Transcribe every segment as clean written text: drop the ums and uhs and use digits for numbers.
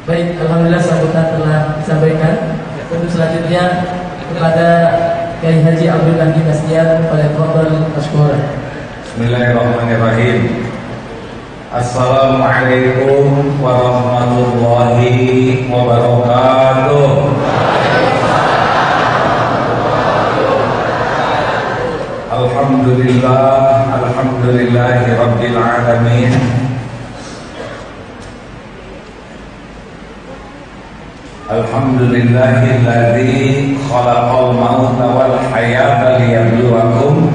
Baik, alhamdulillah sambutan telah disampaikan. Untuk selanjutnya kepada Kiai Haji Abdul Ghani Kasdian pada Fadhil Mashkur. Bismillahirrahmanirrahim. Assalamualaikum warahmatullahi wabarakatuh. Alhamdulillahi rabbil alamin. Alhamdulillahilladzi khalaqal mauta wal hayata liyabluwakum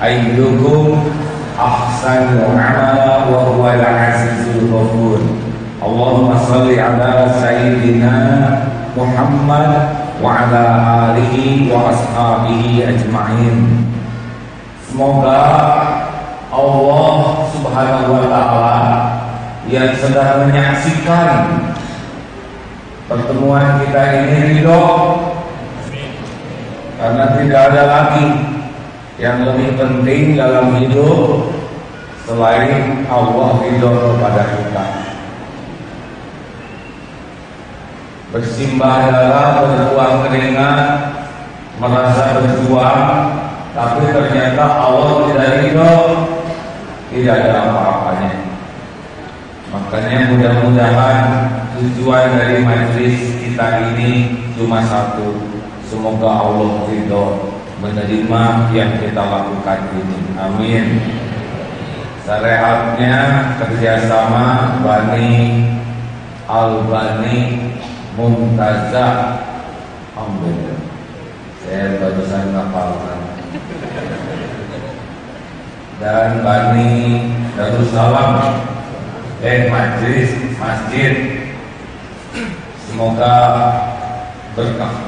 ayyukum ahsanu amala wa huwal azizul ghafur. Allahumma shalli ala sayyidina Muhammad wa ala alihi wa ashabihi ajma'in. Semoga Allah Subhanahu wa taala yang sedang menyaksikan pertemuan kita ini ridho, karena tidak ada lagi yang lebih penting dalam hidup selain Allah ridho kepada kita. Bersimbah darah, berbuang keringat, merasa berjuang, tapi ternyata Allah tidak ridho, tidak ada apa-apanya. Makanya mudah-mudahan tujuan dari majelis kita ini cuma satu, semoga Allah ridho menerima yang kita lakukan ini. Amin. Syariatnya kerjasama Bani Al-Bani Mumtazah. Alhamdulillah, saya barusan ngapalkan. Dan Bani Darussalam majelis masjid, semoga berkah.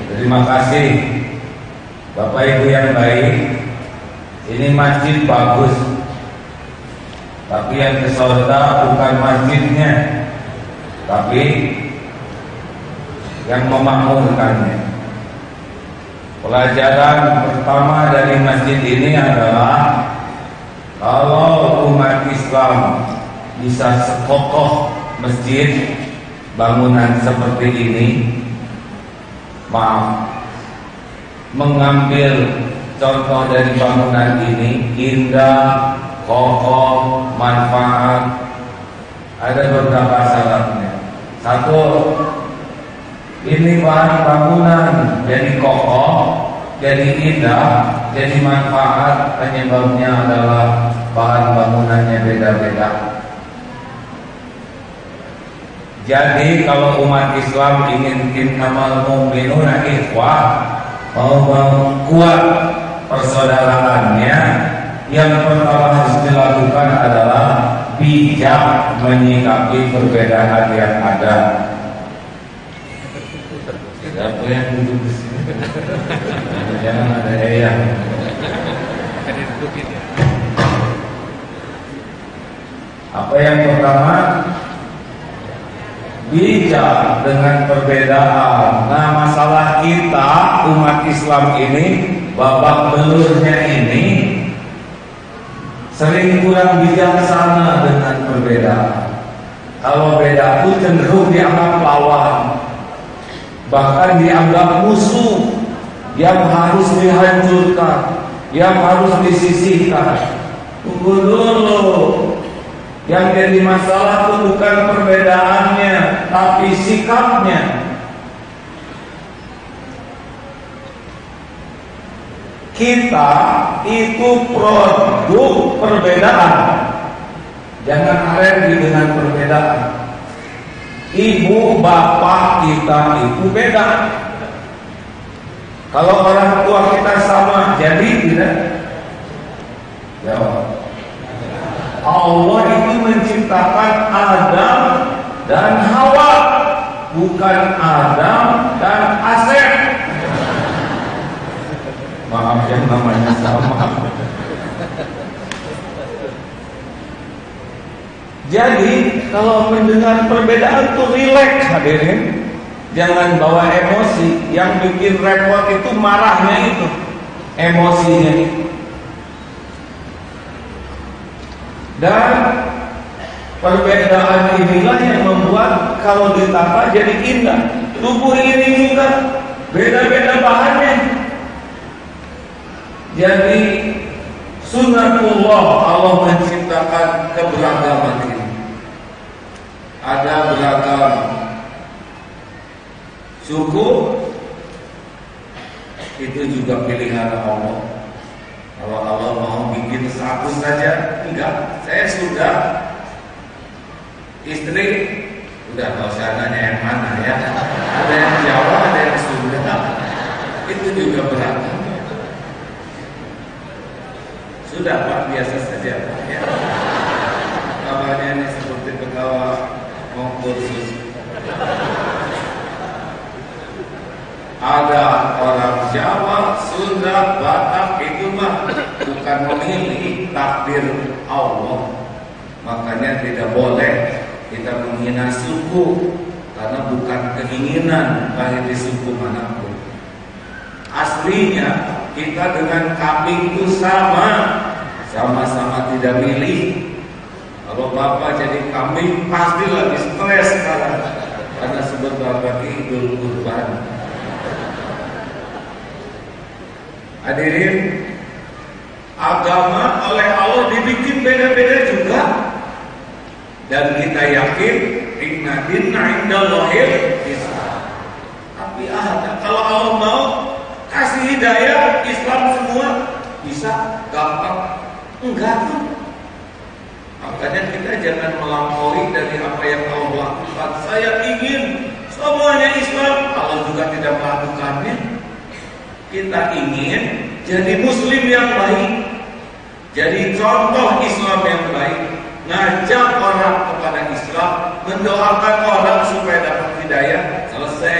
Terima kasih Bapak Ibu yang baik. Ini masjid bagus, tapi yang kesorta bukan masjidnya, tapi yang memakmurkannya. Pelajaran pertama dari masjid ini adalah kalau umat Islam bisa sekokoh masjid, bangunan seperti ini, mengambil contoh dari bangunan ini, indah, kokoh, manfaat, ada beberapa syaratnya. Satu, ini bahan bangunan jadi kokoh, jadi indah, jadi manfaat, penyebabnya adalah bahan bangunannya beda-beda. Jadi kalau umat Islam ingin innamal mu'minuna ikhwah, mau kuat persaudaraannya, yang pertama harus dilakukan adalah bijak menyikapi perbedaan yang ada. Siapa yang duduk di sini? Jangan ada yang apa yang pertama, bijak dengan perbedaan. Nah, masalah kita umat Islam ini, babak belurnya ini sering kurang bijaksana dengan perbedaan. Kalau beda itu cenderung dianggap lawan, bahkan dianggap musuh yang harus dihancurkan, yang harus disisihkan. Tunggu dulu, yang jadi masalah itu bukan perbedaannya, tapi sikapnya. Kita itu produk perbedaan. Jangan alergi dengan perbedaan. Ibu bapak kita itu beda. Kalau orang tua kita sama, jadi tidak? Jawab. Allah itu menciptakan Adam dan Hawa, bukan Adam dan Asep. Maaf yang namanya sama. Jadi kalau mendengar perbedaan tuh rileks hadirin. Jangan bawa emosi. Yang bikin repot itu marahnya itu, emosinya itu. Dan Perbedaan inilah yang membuat kalau ditata jadi indah. Tubuh ini juga beda-beda bahannya. Jadi sunatullah, Allah menciptakan keberagaman ini. Ada beragam suku, itu juga pilihan Allah. Kalau Allah mau bikin satu saja, enggak. Saya sudah istri, udah nggak usah nanya yang mana ya. Ada yang Jawa, ada yang Sunda. Itu juga beragam. Sudah Pak, biasa saja Pak ya. Kabarnya ini seperti ketawa mau kursus. Ada orang Jawa, Sunda, Batak, itu mah bukan memilih, takdir Allah. Makanya tidak boleh kita menghina suku, karena bukan keinginan baik di suku manapun. Aslinya kita dengan kambing itu sama-sama tidak milih. Kalau bapak jadi kambing pasti lagi stres sekarang, karena sebentar lagi Idul Kurban. Hadirin, agama oleh Allah dibikin beda-beda juga. Dan kita yakin inna dinna indallahil Islam. Tapi kalau Allah mau kasih hidayah Islam semua bisa gampang. Enggak tuh. Makanya kita jangan melampaui dari apa yang Allah lakukan. Saya ingin semuanya Islam, Allah juga tidak melakukannya. Kita ingin jadi muslim yang baik, jadi contoh Islam yang baik, ngajak orang kepada Islam, mendoakan orang supaya dapat hidayah. Selesai.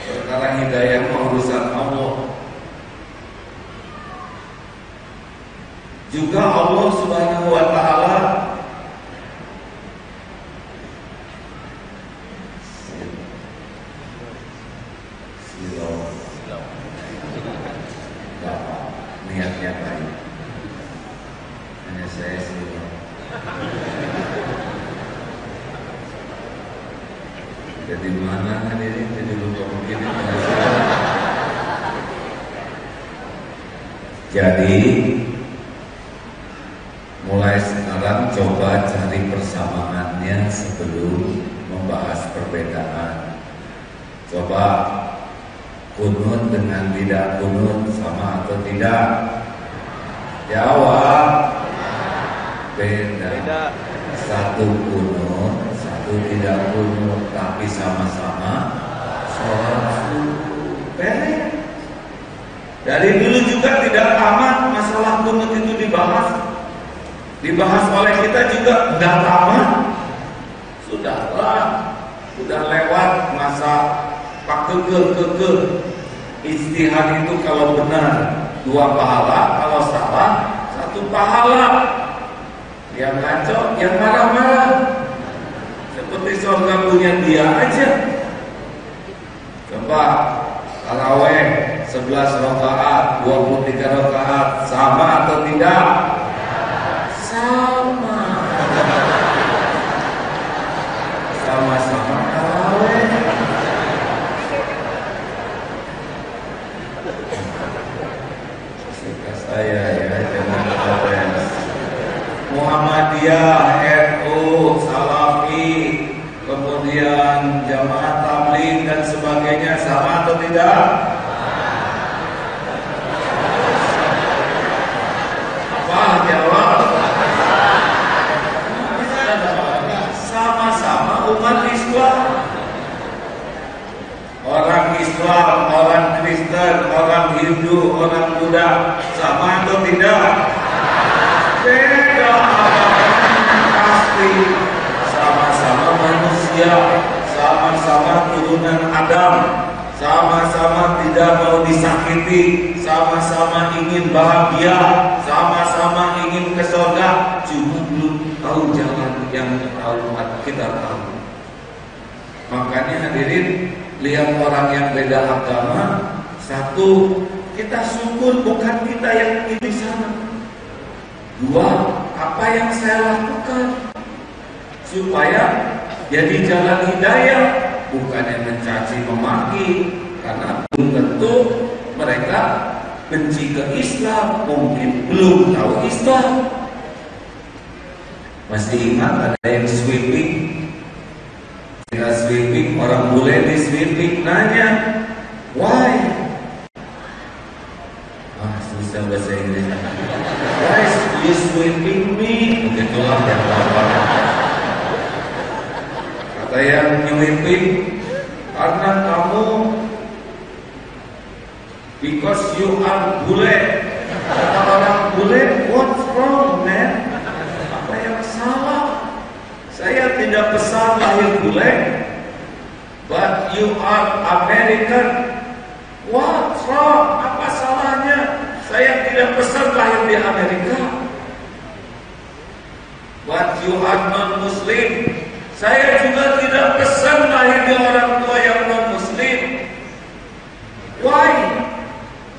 Perkara hidayah urusan Allah. Juga Allah Subhanahu wa taala niatnya baik. Hanya saya sih. Jadi mana hadirin, jadi lupa begini. Jadi mulai sekarang coba cari persamaannya sebelum membahas perbedaan. Coba kunut dengan tidak kunut sama atau tidak? Jawab. Beda. Satu kunut, satu tidak kunut, tapi sama-sama sholat subuh. Beda. Dari dulu juga tidak tamat masalah kunut itu dibahas oleh kita juga tidak tamat. Sudahlah, sudah lewat masa pak keke. Ijtihad itu kalau benar 2 pahala, kalau salah 1 pahala. Yang ngaco, yang marah-marah, seperti surga punya dia aja. Coba taraweh 11 rakaat, 23 rakaat, sama atau tidak? Sama. Sama-sama taraweh. Saya ya, jangan protes. Muhammadiyah, NU, Salafi, kemudian Jamaah Tabligh dan sebagainya, sama atau tidak? Apa jawab? Sama-sama umat Islam. Orang Islam, orang Kristen, orang Hindu, orang Buddha, sama atau tidak? Beda. Pasti sama-sama manusia, sama-sama turunan Adam, sama-sama tidak mau disakiti, sama-sama ingin bahagia, sama-sama ingin ke surga, cuma belum tahu jalan yang kita tahu. Makanya hadirin, lihat orang yang beda agama, satu, kita syukur bukan kita yang di sana. 2, apa yang saya lakukan supaya jadi jalan hidayah, bukannya mencaci memaki, karena belum tentu mereka benci ke Islam, mungkin belum tahu Islam. Masih ingat ada yang sweeping? Ketika sweeping, orang bule di sweeping nanya, why? Susah bahasa Inggris. Why you sweeping me? Begitulah yang lapar. Kata yang sweeping, karena kamu, because you are bule. Kata orang bule, what's wrong, man? Apa yang salah? Saya tidak pesan lahir bule, but you are American. What's wrong? Apa salahnya? Saya tidak pesan lahir di Amerika, but you are non-Muslim. Saya juga tidak pesan lahir di orang tua yang non-Muslim. Why?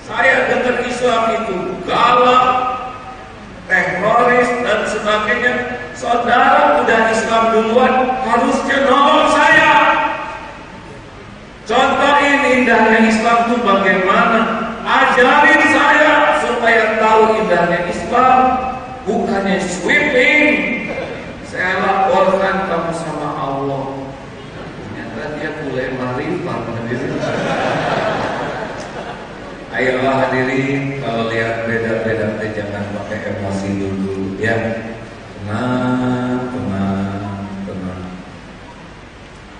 Saya dengar Islam itu galak, teroris dan sebagainya. Saudara udah Islam duluan, harusnya nolong saya. Contohin indahnya Islam itu bagaimana. Ajarin saya supaya tahu indahnya Islam, bukannya sweeping. Saya laporkan kamu sama Allah. Ternyata dia mulai marifat. Ayolah hadirin, kalau lihat beda-beda jangan pakai emosi dulu ya. Tenang.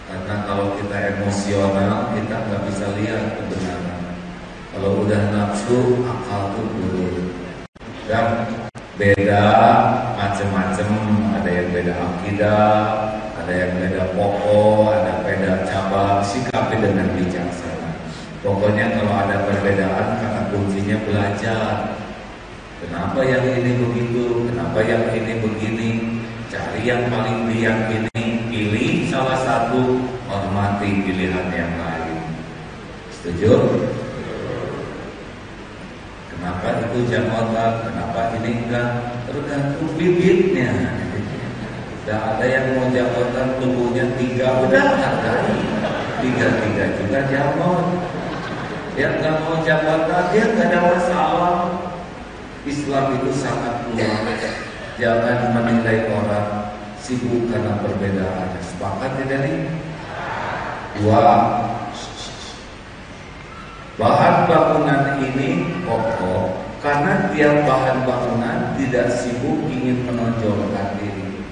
Karena kalau kita emosional, kita nggak bisa lihat kebenaran. Kalau udah nafsu, akal tuh dulu. Dan beda macam-macam, ada yang beda akidah, ada yang beda pokok, ada beda cabang, sikapi dengan bijaksana. Pokoknya kalau ada perbedaan, kata kuncinya belajar. Kenapa yang ini begitu? Kenapa yang ini begini? Cari yang paling diyakini, pilih salah satu, hormati pilihan yang lain. Setuju? Kenapa itu jangkauan? Kenapa ini enggak? Tergantung bibitnya. Tidak ada yang mau jabatan tubuhnya 3, udah hargai 3 juga jabot. Yang nggak mau jabatan dia nggak ada masalah. Islam itu sangat luas. Jangan menilai orang sibuk karena perbedaan. Sepakat tidak nih? 2. Bahan bangunan ini kokoh karena tiap bahan bangunan tidak sibuk ingin menonjolkan diri.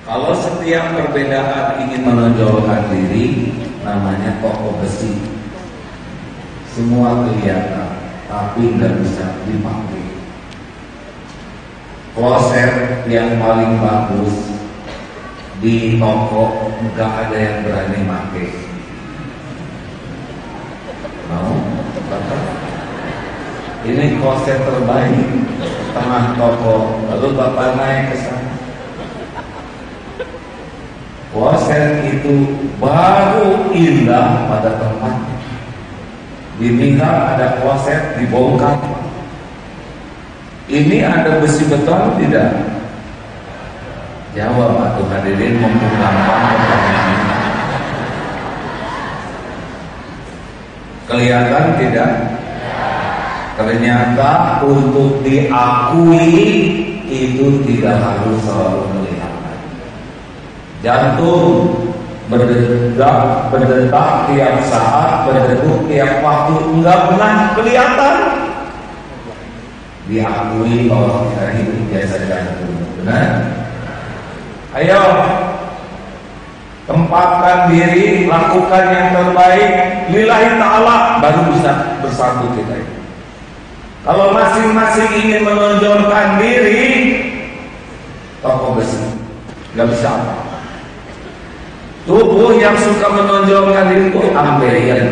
Kalau setiap perbedaan ingin menonjolkan diri, namanya kokoh besi. Semua kelihatan, tapi nggak bisa dipakai. Kloset yang paling bagus di toko nggak ada yang berani pakai. Mau? Ini kloset terbaik tengah toko, lalu bapak naik ke sana. Kloset itu baru indah pada tempatnya. Di Mingga ada kloset dibongkar. Ini ada besi beton tidak? Jawab atuh hadirin, mumpung gampang pertanyaan. Kelihatan tidak? Ternyata untuk diakui itu tidak harus selalu kelihatan. Jantung berdetak tiap saat, berdegup tiap waktu, enggak pernah kelihatan. Diakui bahwa kita hidup biasa jantung. Benar? Ayo, tempatkan diri, lakukan yang terbaik lillahi ta'ala, baru bisa bersatu kita ini. Kalau masing-masing ingin menonjolkan diri, toko besi nggak bisa apa. Tubuh yang suka menonjolkan diri itu ambeien,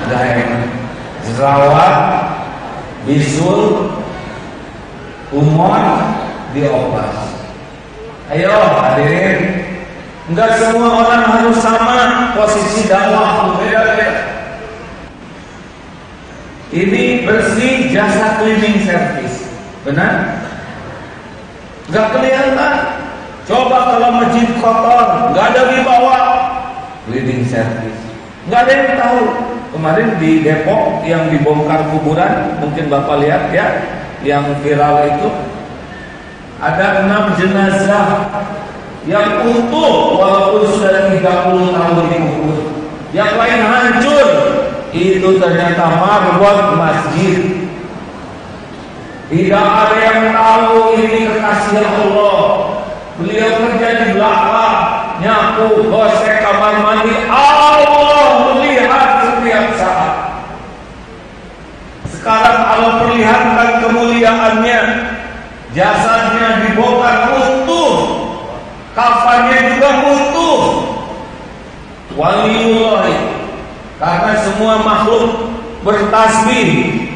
nggak enak. Jerawat, bisul, humor, diobas. Ayo hadirin, enggak semua orang harus sama posisi dakwah, beda-beda. Ini bersih jasa cleaning service, benar? Enggak kelihatan. kalau masjid kotor, nggak ada wibawa. Cleaning service, nggak ada yang tahu. Kemarin di Depok yang dibongkar kuburan, mungkin Bapak lihat ya, yang viral itu ada 6 jenazah yang utuh walaupun sudah 30 tahun dikubur. Yang lain hancur. Itu ternyata marbot masjid. Tidak ada yang tahu ini kekasih Allah. Beliau kerja di belakang, nyapu, gosek kamar mandi. Allah melihat setiap saat. Sekarang Allah perlihatkan kemuliaannya. Jasadnya dibongkar utuh, kafannya juga utuh. Waliullah, karena semua makhluk bertasbih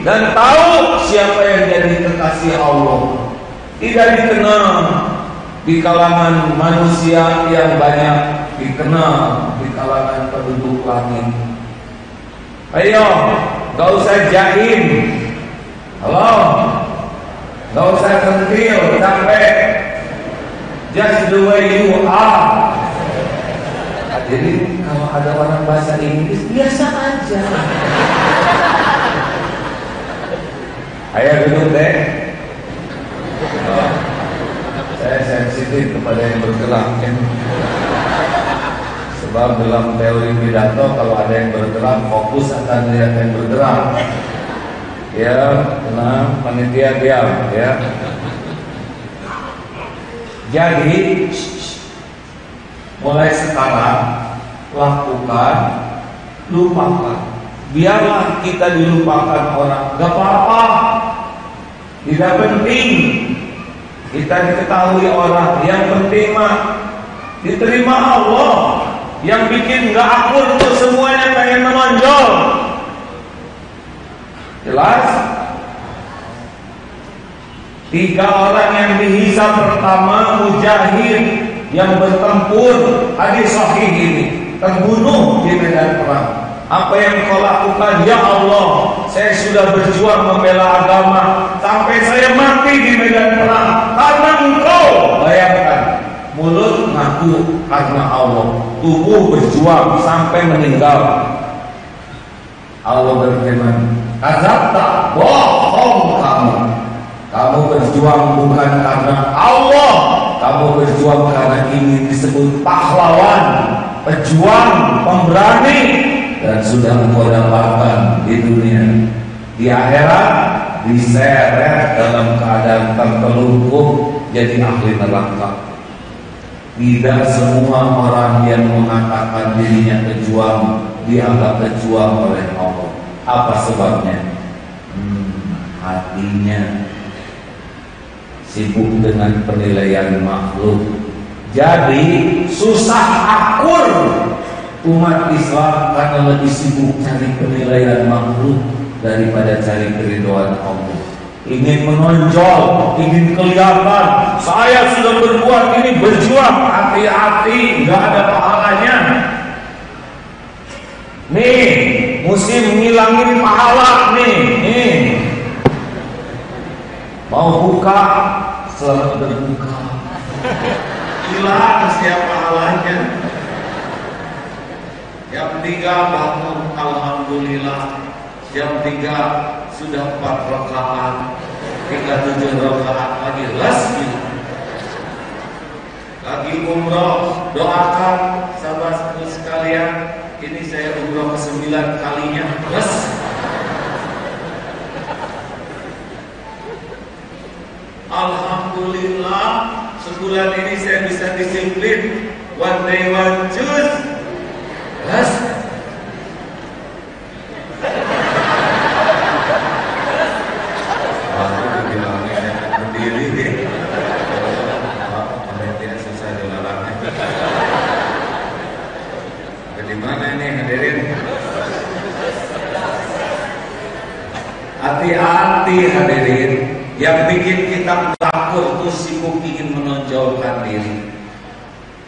dan tahu siapa yang jadi kekasih Allah. Tidak dikenal di kalangan manusia yang banyak, dikenal di kalangan penduduk langit. Ayo, gak usah jahim. Halo, gak usah kentil, capek. Just the way you are. Jadi kalau ada orang bahasa Inggris biasa aja. Ayo duduk deh. Oh, saya sensitif kepada yang bergerak ya. Sebab dalam teori pidato kalau ada yang bergerak fokus akan lihat yang bergerak. Ya, tenang, panitia diam ya. Jadi mulai sekarang lakukan, lupakan. Biarlah kita dilupakan orang, gak apa-apa. Tidak penting kita diketahui orang. Yang penting mah diterima Allah. Yang bikin gak akur tuh semuanya pengen menonjol. Jelas? 3 orang yang dihisab pertama, mujahid yang bertempur, hadis sahih ini, terbunuh di medan perang. Apa yang kau lakukan? Ya Allah, saya sudah berjuang membela agama sampai saya mati di medan perang karena Engkau. Bayangkan, mulut ngaku karena Allah, tubuh berjuang sampai meninggal. Allah berfirman, kadzabta, bohong kamu. Kamu berjuang bukan karena Allah, kamu berjuang karena ingin disebut pahlawan, pejuang, pemberani, dan sudah engkau dapatkan di dunia. Di akhirat diseret dalam keadaan tertelungkup jadi ahli neraka. Tidak semua orang yang mengatakan dirinya pejuang dianggap pejuang oleh Allah. Apa sebabnya? Hatinya sibuk dengan penilaian makhluk. Jadi susah akur umat Islam karena lebih sibuk cari penilaian makhluk daripada cari keridhaan Allah. Ingin menonjol, ingin kelihatan, saya sudah berbuat ini, berjuang. Hati-hati, nggak ada pahalanya. Nih, musim ngilangin pahala nih. Mau buka, selamat berbuka. Hilang setiap pahalanya. Jam 3 bangun, alhamdulillah. Jam 3 sudah 4 rakaat, tinggal 7 rakaat lagi lagi. Lagi umroh, doakan sahabat sekalian. Ini saya umroh ke-9 kalinya. Yes. Alhamdulillah, sebulan ini saya bisa disiplin. One day one choose. Yes. Aku dibilangnya berdiri. Panitia susah dilarangnya. Di mana ini hadirin? Hati-hati hadirin. Yang bikin kita takut itu sibuk ingin menonjolkan diri.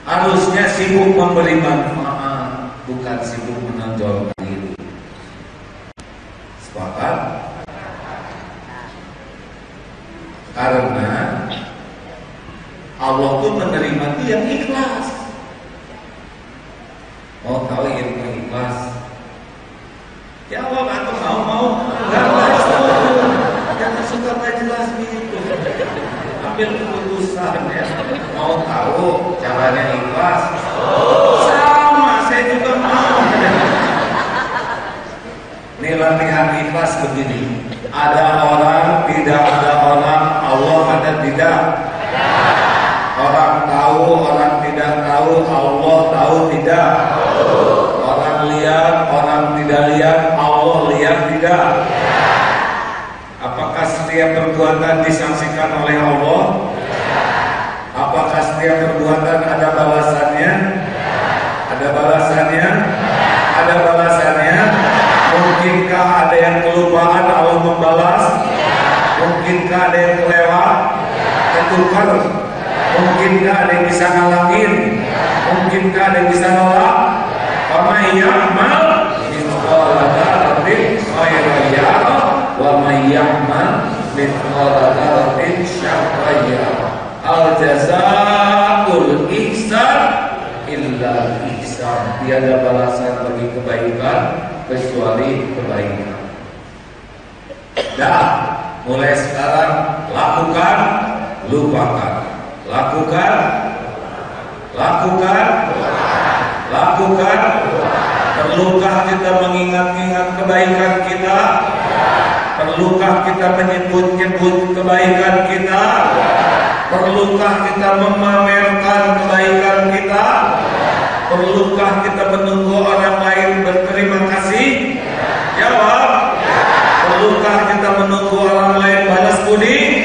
Harusnya sibuk memberi manfaat, bukan sibuk menonjolkan diri. Sepakat? Karena Allah tuh menerima itu yang ikhlas. Mau tahu ilmu ikhlas? Jawab atau mau? Enggak tahu. Jangan suka tak jelas gitu. Ambil keputusan ya. Mau tahu caranya ikhlas? Sama, saya juga mau. Ini latihan ikhlas begini. Ada orang, tidak ada orang, Allah ada tidak? Orang tahu, orang tidak tahu, Allah tahu tidak? Orang lihat, orang tidak lihat, Allah lihat tidak? Apakah setiap perbuatan disaksikan oleh Allah? Apakah setiap perbuatan ada balasannya? Ada balasannya? Ada balasannya? Mungkinkah ada yang kelupaan Allah membalas? Mungkinkah ada yang kelewat? Ketukar? Mungkinkah ada yang bisa ngalangin? Mungkinkah ada yang bisa nolak? Faman ya'mal mithqala dzarratin khairan yarah wa man ya'mal mithqala dzarratin syarran yarah. Al jazaa'ul ihsan illa ihsan. Tiada balasan bagi kebaikan kecuali kebaikan. Dah, mulai sekarang lakukan, lupakan. Lakukan, lakukan, lakukan. Perlukah kita mengingat-ingat kebaikan kita? Perlukah kita menyebut-nyebut kebaikan kita? Perlukah kita memamerkan kebaikan kita? Perlukah kita menunggu orang lain berterima kasih? Jawab. Perlukah kita menunggu orang lain balas budi?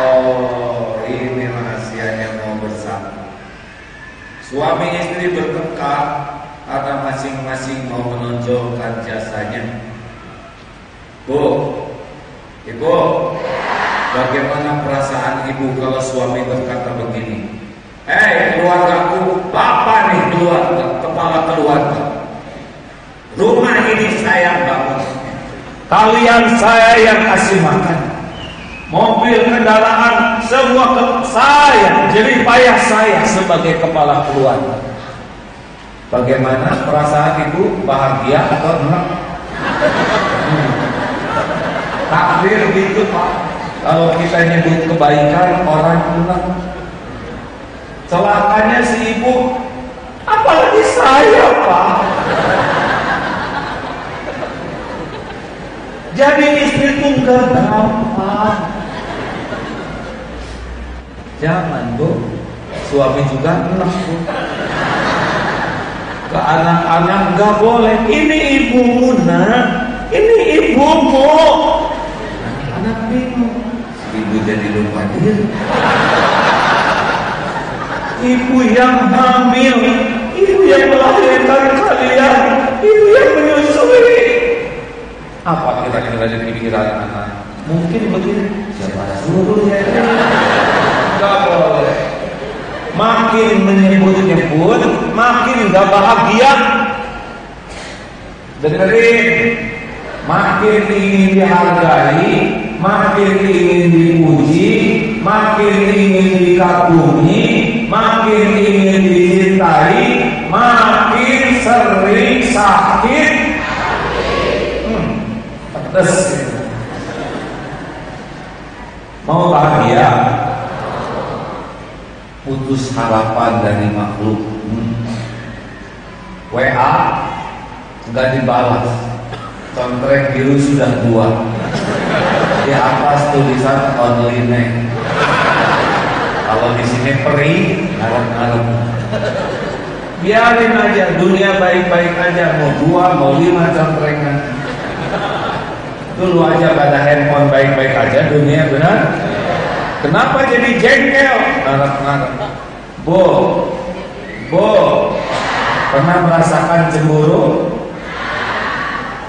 Oh, ini rahasianya mau bersatu. Suami istri bertengkar karena masing-masing mau menonjolkan jasanya. Bu, ibu, bagaimana perasaan ibu kalau suami berkata begini? Hei keluargaku, bapak nih keluarga, kepala keluarga. Rumah ini saya bangun, kalian saya yang kasih makan. Mobil, kendaraan, semua saya, jerih payah saya sebagai kepala keluarga. Bagaimana perasaan ibu? Bahagia atau enggak? Takdir gitu Pak. Kalau kita nyebut kebaikan orang enggak. Celakanya si ibu, apalagi saya Pak. Jadi istri tunggal gampang. Jangan Bu, suami juga enak Bu. Ke anak-anak nggak boleh. Ini ibumu nak, ini ibumu. Anak bingung. Ibu jadi lupa diri. Ibu yang hamil, ibu yang melahirkan kalian, ibu yang menyusui. Apa kira-kira jadi pikiran anak? Mungkin begini. Siapa suruh ya? Gak boleh. Makin menyebut-nyebut, makin gak bahagia. Dengerin. Makin ingin dihargai, makin ingin dipuji, makin ingin dikagumi, makin ingin dicintai, makin sering sakit. Pedes. Mau bahagia? Putus harapan dari makhluk. WA nggak dibalas, kontrek biru sudah 2, di atas tulisan online. Kalau di sini peri, ngarep-ngarep. Biarin aja, dunia baik-baik aja. Mau 2, mau 5 contrekan. Dulu aja pada handphone baik-baik aja, dunia benar. Kenapa jadi jengkel? Ngarep-ngarep. Bu, pernah merasakan cemburu?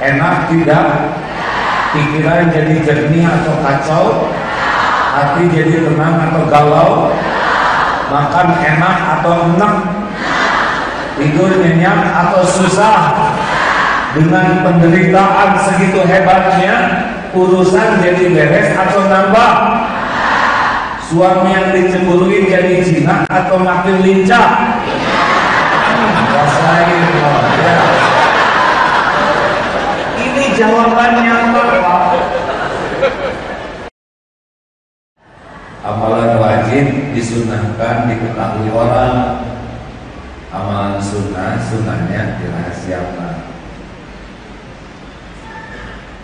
Enak tidak? Pikiran jadi jernih atau kacau? Hati jadi tenang atau galau? Makan enak atau enak? Tidur nyenyak atau susah? Dengan penderitaan segitu hebatnya, urusan jadi beres atau nambah? Suami yang dicemburuin jadi atau makin lincah? Rasain loh, ya. Ini jawabannya apa? Amalan wajib disunahkan diketahui orang. Amalan sunnah, sunnahnya dirahasiakan.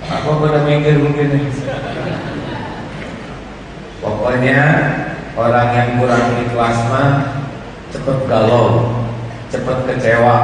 Apa pada mikir begini? Pokoknya orang yang kurang ikhlas mah cepet galau, cepet kecewa.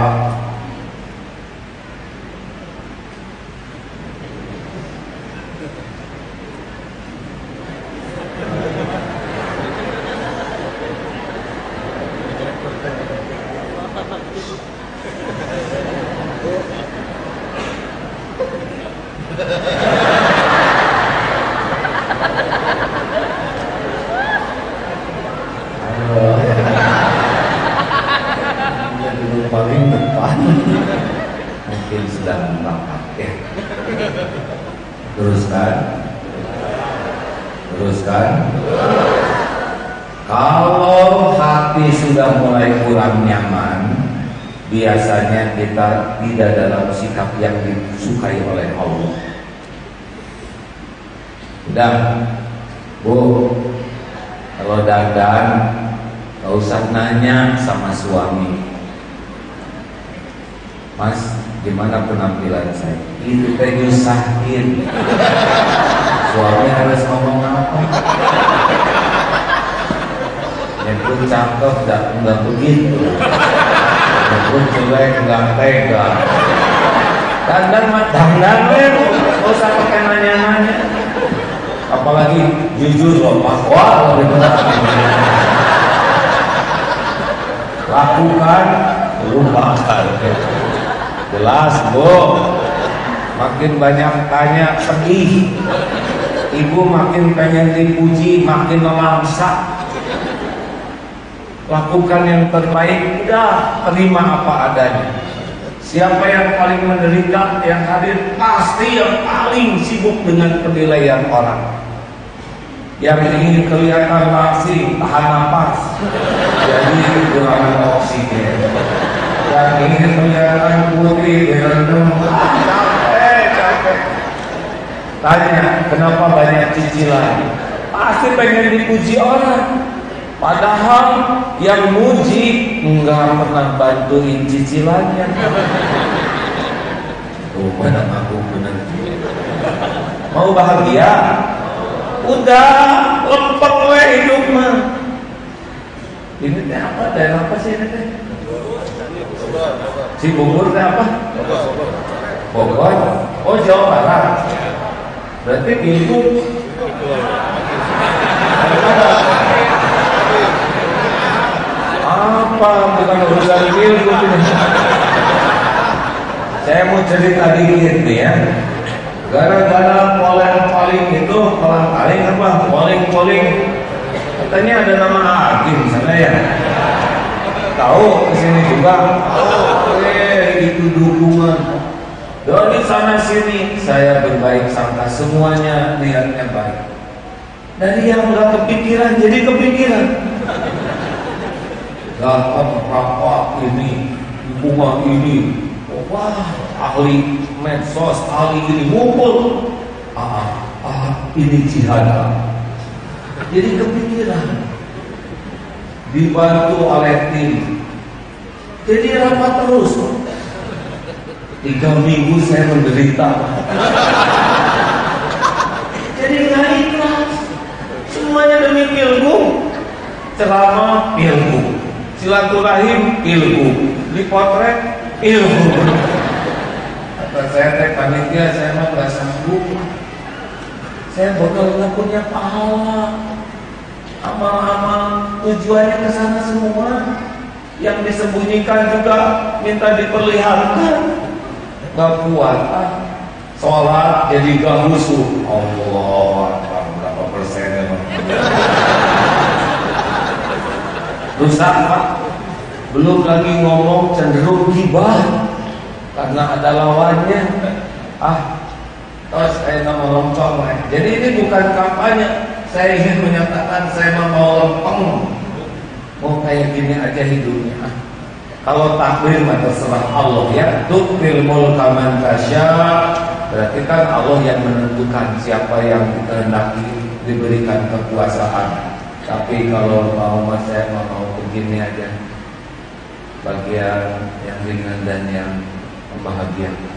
Paling depan mungkin sedang merapat ya. Teruskan. Kalau hati sudah mulai kurang nyaman, biasanya kita tidak dalam sikap yang disukai oleh Allah. Udah, Bu, kalau dandan gak usah nanya sama suami, Mas, gimana penampilan saya? Itu teh nyusahin. Suami harus ngomong apa? Yang pun cakep, enggak begitu. Yang pun jelek, enggak tega. Dandan mah dandan, gak usah pakai nanya-nanya. Apalagi jujur loh, Pak. Wah, lebih benar. Lakukan, lupakan. Jelas, Bu. Makin banyak tanya, sedih. Ibu makin pengen dipuji, makin melangsak. Lakukan yang terbaik, udah terima apa adanya. Siapa yang paling menderita, yang hadir pasti yang paling sibuk dengan penilaian orang. Yang ingin kelihatan langsing, tahan napas, jadi kekurangan oksigen. Yang ingin kelihatan putih dengan capek. Tanya, kenapa banyak cicilan? Pasti pengen dipuji orang. Padahal yang muji enggak pernah bantuin cicilannya. Tuh, mana aku benar. Mau bahagia? Udah, lempeng we hidup mah. Ini teh apa? Daerah apa sih ini teh? Cibubur teh apa? Bogor. Oh, Jawa Barat. Berarti itu apa? Bukan urusan ilmu. Saya mau cerita dikit nih ya. Gara-gara polling itu, polling katanya ada nama Agim sana ya. Tahu kesini juga. Itu dukungan. Dari sana sini saya berbaik sangka, semuanya niatnya baik. Dari yang nggak kepikiran jadi kepikiran. Dapat apa ini, dukungan ini. Wah, ahli medsos, ahli ini ngumpul. Ini jihad. Jadi kepikiran. Dibantu oleh tim. Jadi rapat terus. 3 minggu saya menderita. Jadi nggak ikhlas. Semuanya demi pilgub. Ceramah pilgub, silaturahim pilgub, dipotret ilmu. Kata saya teh panitia, saya mah nggak sanggup. Saya bakal nggak punya pahala. Amal-amal tujuannya ke sana semua. Yang disembunyikan juga minta diperlihatkan. Gak kuat. Sholat jadi gak khusyuk. Allah, berapa persen? Rusak, Pak. Belum lagi ngomong cenderung gibah karena ada lawannya. Terus saya nama loncong. Jadi ini bukan kampanye. Saya ingin menyatakan saya mau lempeng. mau kayak gini aja hidupnya. Kalau takdir mah terserah Allah ya. Tu'til mulka man tasya, berarti kan Allah yang menentukan siapa yang dikehendaki diberikan kekuasaan. Tapi kalau mau saya mau begini aja, bagian yang ringan dan yang membahagiakan.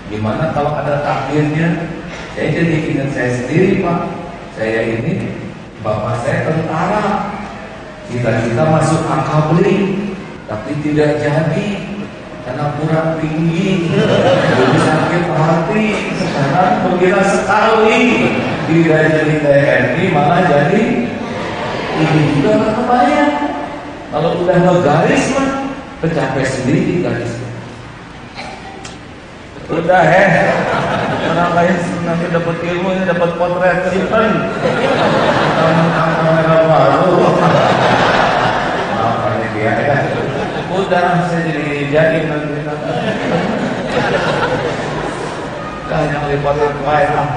Gimana kalau ada takdirnya? Saya jadi ingat saya sendiri, Pak. Saya ini bapak saya tentara, cita-cita masuk akabri, tapi tidak jadi karena kurang tinggi, jadi sakit hati. Sekarang berbeda sekali, tidak jadi TNI malah jadi ini juga nggak kebayang. Kalau udah ngegaris mah tercapai sendiri garisnya. Udah orang lain nanti dapat ilmu, ini dapat potret simpen. Kamera baru. Apa ini dia ya? Udah saya jadi nanti. Hanya potret lain lah.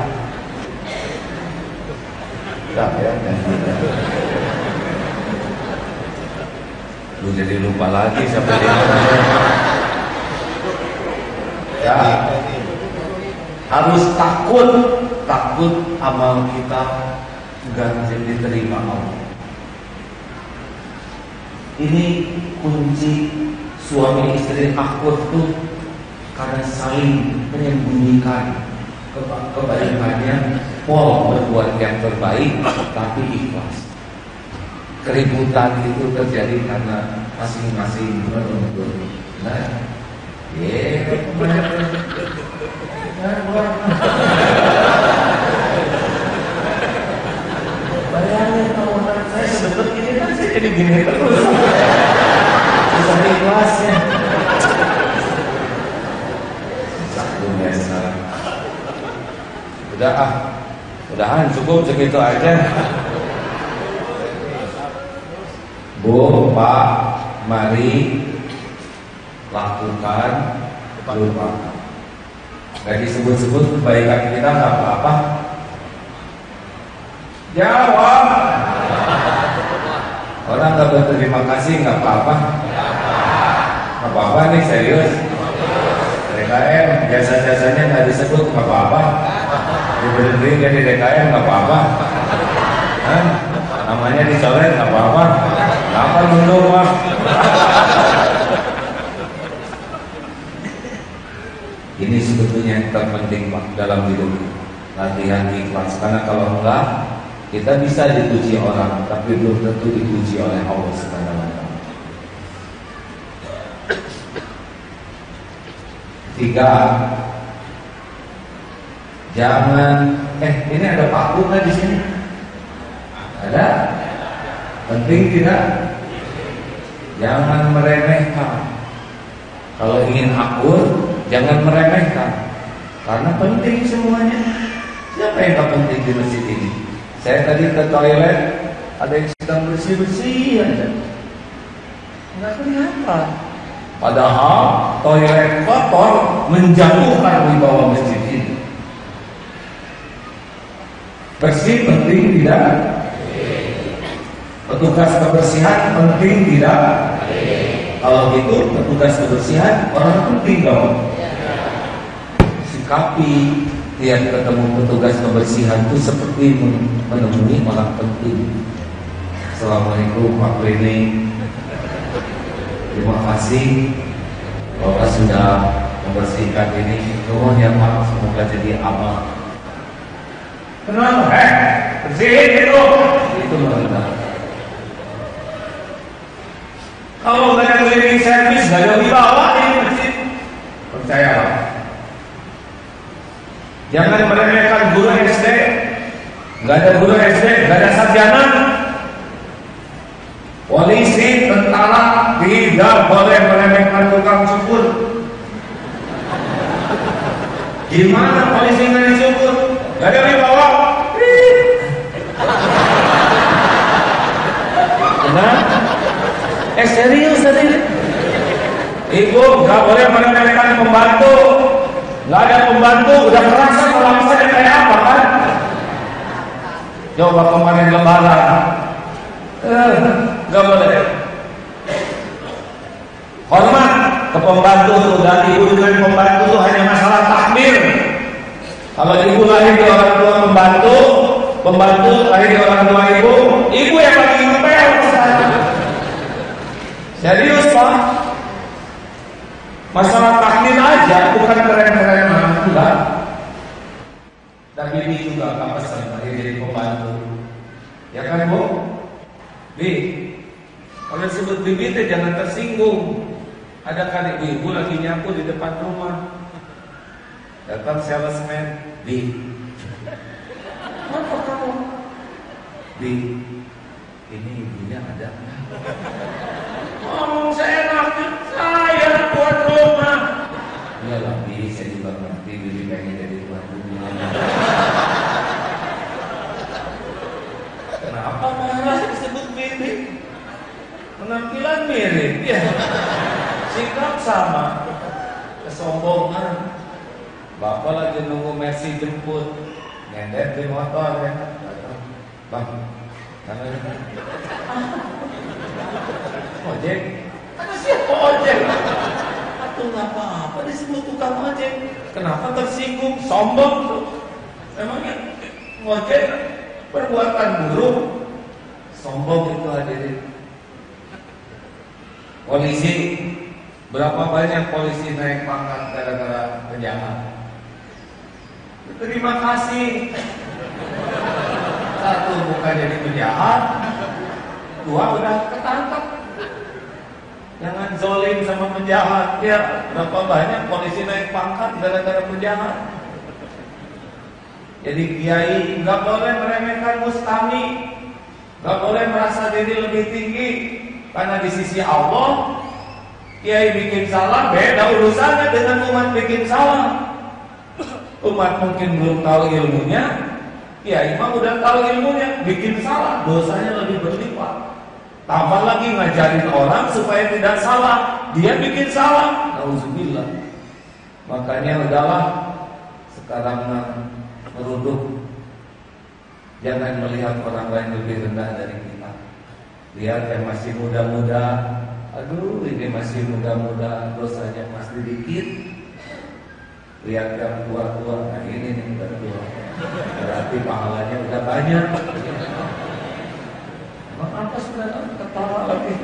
Udah ya. Lu jadi lupa lagi sampai di mana. Ya, harus takut amal kita gak diterima Allah. Ini kunci suami istri takut tuh karena saling menyembunyikan kebaikannya, berbuat yang terbaik tapi ikhlas. Keributan itu terjadi karena masing-masing menuntut. Nah, bayangin kalau saya sebetulnya ini kan saya jadi gini terus. Susah ikhlasnya. Satu biasa. Udahan cukup segitu aja. Bu, Pak, mari lakukan lupakan. Gak disebut-sebut kebaikan kita nggak apa-apa. Jawab. Orang nggak berterima kasih nggak apa-apa. Nggak apa-apa nih serius. DKM jasa-jasanya nggak disebut nggak apa-apa. Diberi jadi DKM nggak apa-apa. Namanya dicoret nggak apa-apa. Apa mundur mah? Ini sebetulnya yang terpenting Pak dalam hidup, latihan ikhlas. Karena kalau enggak, kita bisa dipuji orang, tapi belum tentu dipuji oleh Allah Subhanahu wa Ta'ala. 3. Jangan ini ada paku nggak di sini? Ada? Penting tidak? Jangan meremehkan. Kalau ingin akur, jangan meremehkan, karena penting semuanya. Siapa yang tak penting di masjid ini? Saya tadi ke toilet, ada yang sedang bersih-bersih aja, nggak kelihatan. Padahal toilet kotor menjauhkan wibawa masjid ini. Bersih penting tidak? Petugas kebersihan penting tidak? Kalau gitu petugas kebersihan orang penting dong. Sikapi tiap ketemu petugas kebersihan itu seperti menemui orang penting. Assalamualaikum Pak Rini. Terima kasih Bapak sudah membersihkan ini. Mohon ya Pak, semoga jadi amal. Kenapa? Bersihin itu. Itu benar. Kalau nggak ada cleaning service, nggak ada wibawa di masjid. Percayalah. Jangan meremehkan guru SD. Nggak ada guru SD, nggak ada sarjana. Polisi, tentara tidak boleh meremehkan tukang cukur. Gimana polisi nggak dicukur? Nggak ada wibawa. Benar? Serius tadi. Ibu nggak boleh meremehkan pembantu. Nggak ada pembantu, udah kerasa kalau saya kayak apa kan? Coba kemarin lebaran, nggak boleh. Hormat ke pembantu tuh, dan ibu dengan pembantu tuh hanya masalah takdir. Kalau ibu lahir di orang tua pembantu, pembantu lahir di orang tua ibu yang lagi ngepel. Serius Pak, masalah takdir aja, bukan keren-keren enggak. Dan ini juga kapasan lahir jadi pembantu, ya kan Bu? Bi, kalau disebut bibi teh jangan tersinggung. Ada kan ibu-ibu lagi nyapu di depan rumah, datang salesman, Bi, apa kamu? Bi, ini ibunya ada. Ngomong seenaknya, saya tuan rumah. Iyalah Bi, saya juga ngerti Bibi pengen jadi tuan rumah. Kenapa marah disebut Bibi? Penampilan mirip, ya. Sikap sama, kesombongan. Bapak lagi nunggu Mercy jemput, ngendet di motor ya. Bang, mana ini? Ojek? Ada siapa ojek? Atau nggak apa-apa disebut tukang ojek? Kenapa tersinggung? Sombong tuh. Emangnya ojek perbuatan buruk? Sombong itu hadirin. Polisi, berapa banyak polisi naik pangkat gara-gara penjahat? Terima kasih. Satu, bukan jadi penjahat. Dua, udah ketangkap. Jangan zolim sama penjahat. Ya, berapa banyak polisi naik pangkat gara-gara penjahat? Jadi kiai nggak boleh meremehkan mustami, nggak boleh merasa diri lebih tinggi. Karena di sisi Allah, kiai bikin salah beda urusannya dengan umat bikin salah. Umat mungkin belum tahu ilmunya, kiai mah udah tahu ilmunya, bikin salah, dosanya lebih berlipat. Tambah lagi ngajarin orang supaya tidak salah, dia bikin salah. Nauzubillah. Makanya udahlah, sekarang merunduk. Jangan melihat orang lain lebih rendah dari kita. Lihat yang masih muda-muda, aduh ini masih muda-muda, dosanya masih dikit. Lihat yang tua-tua, nah ini nih udah tua, berarti pahalanya udah banyak. Apa sebenarnya ketawa lagi?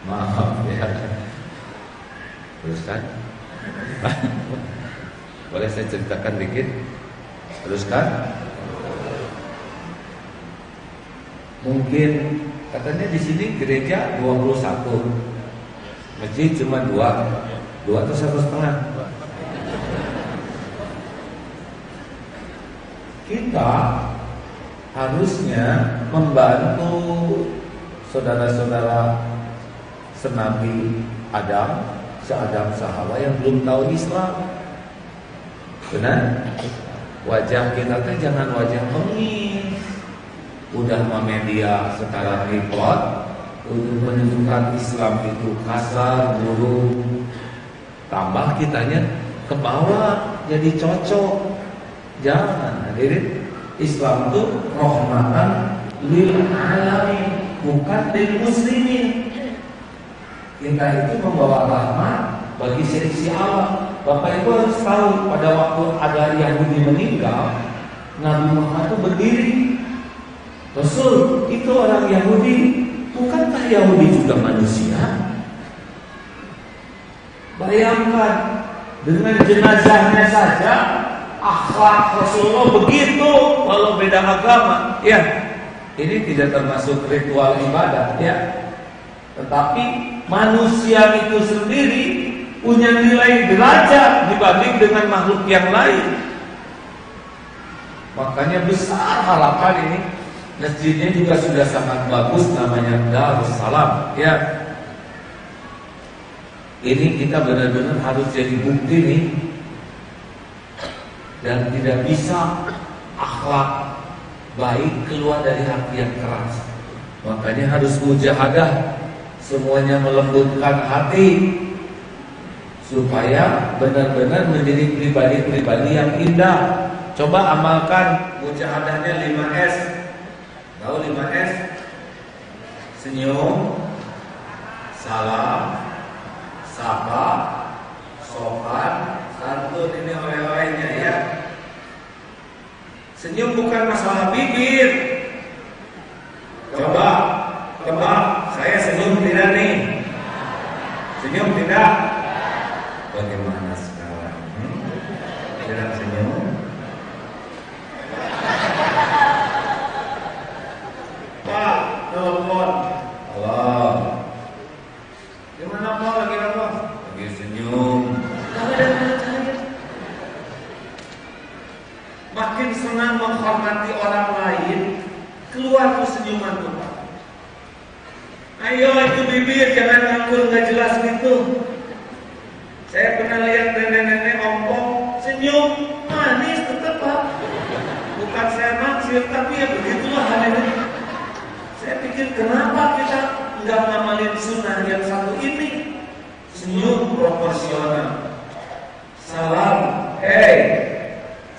Maaf ya. Teruskan. Boleh saya ceritakan dikit? Teruskan. Mungkin katanya di sini gereja 21, masjid cuma 2 atau 1,5. Kita harusnya membantu saudara-saudara senabi Adam, se-Adam sahawa yang belum tahu Islam. Benar? Wajah kita teh jangan wajah bengis. Udah media sekarang report untuk menunjukkan Islam itu kasar, buruk. Tambah kitanya ke bawah jadi cocok. Jangan hadirin. Islam itu rahmatan lil alamin, bukan lil muslimin. Kita itu membawa rahmat bagi sisi Allah. Bapak Ibu harus tahu, pada waktu ada Yahudi meninggal, Nabi Muhammad itu berdiri. Rasul, itu orang Yahudi. Bukankah Yahudi juga manusia? Bayangkan, dengan jenazahnya saja akhlak Rasulullah begitu, walau beda agama. Ya, ini tidak termasuk ritual ibadah, ya. Tetapi manusia itu sendiri punya nilai derajat dibanding dengan makhluk yang lain. Makanya besar halakan ini. Masjidnya juga sudah sangat bagus, namanya Darussalam. Ya, ini kita benar-benar harus jadi bukti nih. Dan tidak bisa akhlak baik keluar dari hati yang keras. Makanya harus mujahadah, semuanya melembutkan hati supaya benar-benar menjadi pribadi-pribadi yang indah. Coba amalkan mujahadahnya 5S. Tahu 5S? Senyum, salam, sapa, sopan, santun. Ini oleh-olehnya ya. Senyum bukan masalah bibir. Coba, saya senyum tidak nih? Senyum tidak? Bagaimana sekarang? Tidak senyum? Pak, telepon. Halo. Gimana Pak? Lagi apa? Lagi senyum. Makin senang menghormati orang lain, keluar tuh senyuman tuh Pak. Ayo itu bibir, jangan nganggur nggak jelas gitu. Saya pernah lihat nenek-nenek ompong senyum manis tetap Pak. Bukan saya naksir, tapi ya begitulah halnya. Saya pikir kenapa kita nggak ngamalin sunnah yang satu ini? Senyum proporsional. Salam,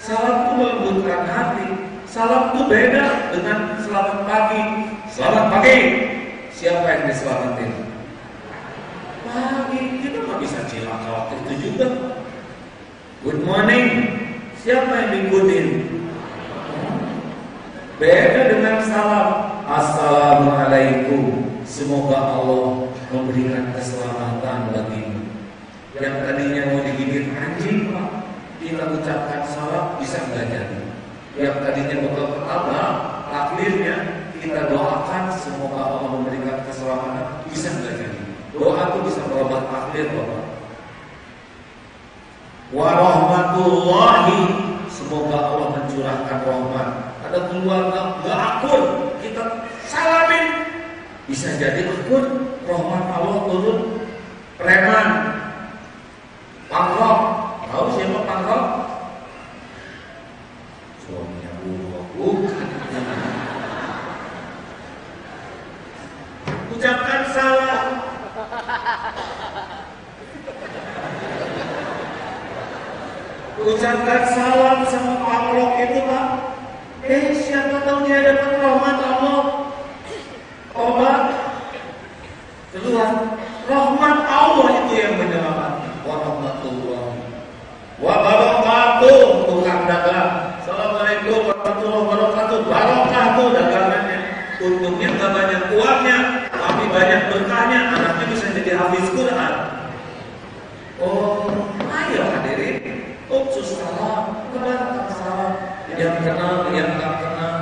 salam itu melembutkan hati. Salam itu beda dengan selamat pagi. Selamat pagi. Siapa yang diselamatin? Pagi. Kita nggak bisa cilaka waktu itu juga. Good morning. Siapa yang diikutin? Beda dengan salam. Assalamualaikum. Semoga Allah memberikan keselamatan bagimu. Yang tadinya mau digigit anjing, Pak, kita ucapkan salam bisa nggak jadi. Yang tadinya bakal ketabrak, takdirnya kita doakan semoga Allah memberikan keselamatan bisa nggak jadi. Doa itu bisa berobat takdir, Bapak. Warahmatullahi, semoga Allah mencurahkan rahmat. Ada keluarga nggak akur, kita salamin, bisa jadi akur, rahmat Allah turun. Preman, pangrok, tahu siapa pangrok? Suaminya bukan. Ucapkan salam. Ucapkan salam sama pangrok itu Pak. Siapa tahu dia dapat rahmat Allah. Obat keluar. Rahmat Allah itu yang menyelamatkan. Warahmatullahi wabarakatuh. Tukang dagang. Assalamualaikum warahmatullahi wabarakatuh. Barokah tuh dagangannya. Untungnya nggak banyak uangnya, tapi banyak berkahnya. Anaknya bisa jadi hafiz Quran. Oh, ayo hadirin. Salam, kebaran salam. Yang kenal, yang tak kenal.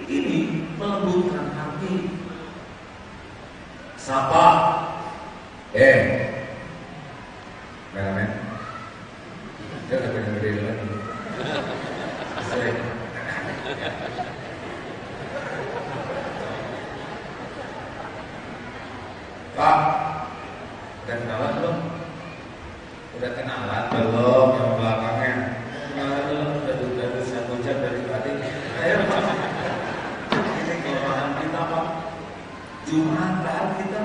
Ini melembutkan hati. Sapa. Men. Jangan gede-gede lagi. Pak, udah kenalan belum? Udah kenalan belum yang belakangnya? Kenalan belum? Udah bisa ucap dari tadi. Ayo Pak. Ini kelemahan kita Pak. Jumatan kita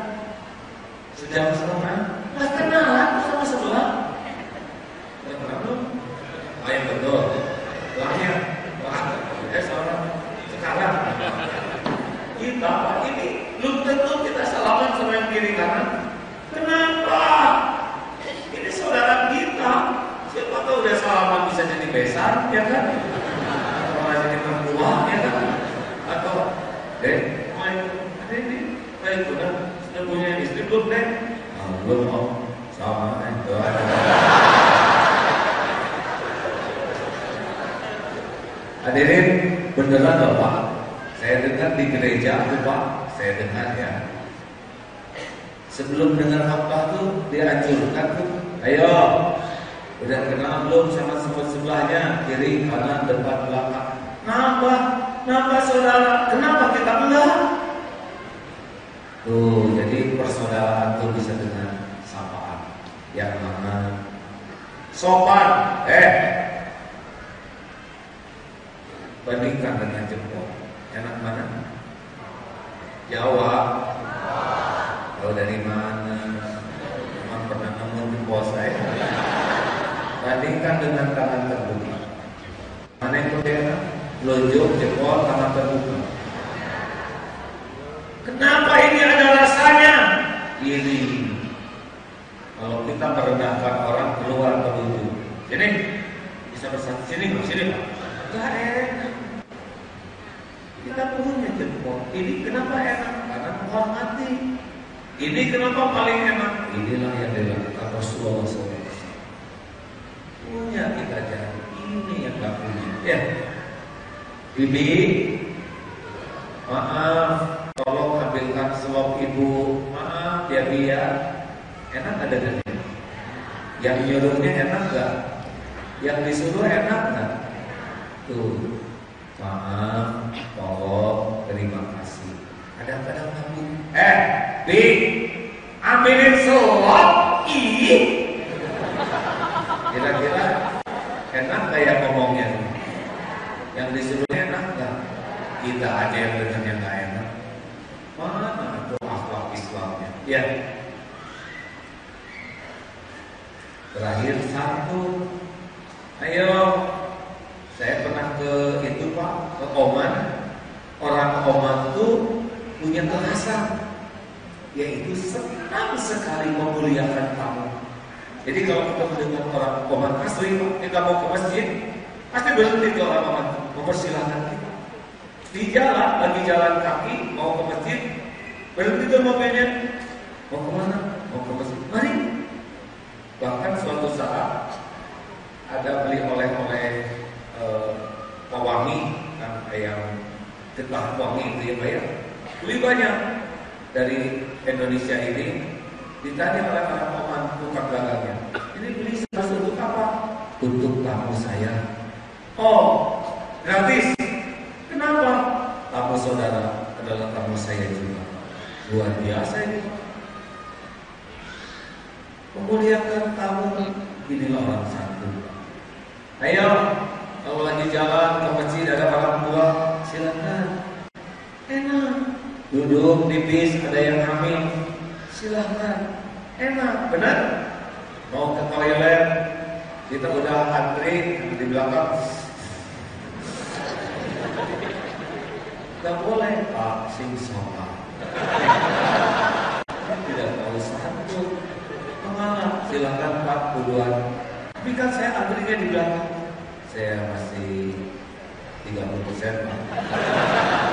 sejam setengah. Nggak kenalan sama sebelah. Udah kenalan belum? Ayo betul. Lahir. Seorang sekarang. Kita Pak ini belum tentu kita salaman sama yang kiri kanan. Kenapa? Ini saudara kita. Siapa tahu udah salaman bisa jadi besan, ya kan? Atau malah jadi mertua, ya kan? Atau baik sudah punya istri belum deh? Belum mau sama itu. Hadirin, beneran loh Pak. Saya dengar di gereja tuh Pak. Saya dengar ya. Sebelum dengar khotbah tuh dianjurkan tuh, ayo, udah kenal belum sama sebelahnya, kiri, kanan, depan, belakang. Kenapa saudara? Kenapa kita enggak? Tuh, jadi persaudaraan tuh bisa dengan sapaan. Yang mana sopan, bandingkan dengan jempol. Enak mana? Jawab. Tahu dari mana? Memang pernah nemu di pos saya. Bandingkan dengan tangan terbuka. Mana yang lebih enak? Lonjok, jempol, tangan terbuka. Kenapa ini ada rasanya? Ini. Kalau kita merendahkan orang keluar ke ujung. Sini, bisa bersatu. Sini, sini Pak. Gak enak. Kita punya jempol. Ini kenapa enak? Karena menghormati. Ini kenapa paling enak? Inilah yang dilakukan Rasulullah SAW. Punya kita jadi. Ini yang gak punya. Ya, Bibi, maaf. Tolong ambilkan selop ibu. Maaf ya biar. Enak ada gak? Yang nyuruhnya enak gak? Yang disuruh enak gak? Tuh. Maaf, tolong, terima kasih. Kadang-kadang aku Bi, ambilin selop. Ih. Kira-kira enak kayak ngomongnya? Yang disuruh enak gak? Kita aja yang dengarnya gak enak. Mana itu akhlak Islamnya? Ya. Terakhir satu. Ayo. Saya pernah ke itu Pak, ke Oman. Orang Oman tuh punya kekhasan, yaitu senang sekali memuliakan tamu. Jadi kalau kita mendengar orang Oman asli, kita mau ke masjid, pasti berhenti ke orang Oman, mempersilahkan kita. Di jalan, lagi jalan kaki, mau ke masjid, berhenti ke mobilnya, mau kemana? Mau ke masjid. Mari. Bahkan suatu saat ada beli oleh-oleh pewangi, kan yang getah wangi itu ya Pak ya. Beli banyak dari Indonesia ini. Ditanya oleh orang Oman tukang dagangnya, ini beli untuk apa? Untuk tamu saya. Oh, gratis. Kenapa? Tamu saudara adalah tamu saya juga. Luar biasa ini. Memuliakan tamu, inilah orang santun. Ayo, kalau lagi jalan ke masjid ada orang tua, silakan. Enak. Duduk di bis ada yang hamil, silakan. Enak, benar? Mau ke toilet, kita udah antri di belakang. Gak boleh Pak, sing sama. Tidak tahu santun. Kemana? Silakan Pak, duluan. Tapi kan saya antrinya di belakang. Saya masih 30% Pak.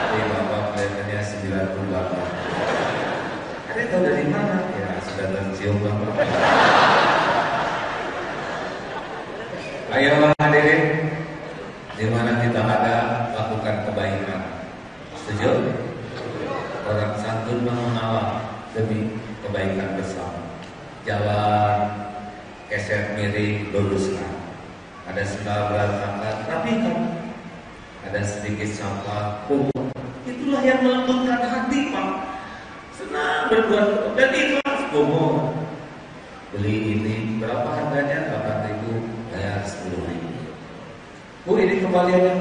Jadi Bapak kelihatannya 98. Ada tahu dari mana? Ya sudah tercium Bapak. Ayo hadirin, di mana kita ada lakukan kebaikan. Setuju? Orang santun mengalah demi kebaikan bersama. Jalan keset miring luruskan. Ada sendal berantakan, rapikan. Ada sedikit sampah, pungut. Itulah yang melembutkan hati Pak. Senang berbuat dan ikhlas. Pungut. Beli ini berapa harganya? 8.000, bayar 10.000. Bu, ini kembaliannya.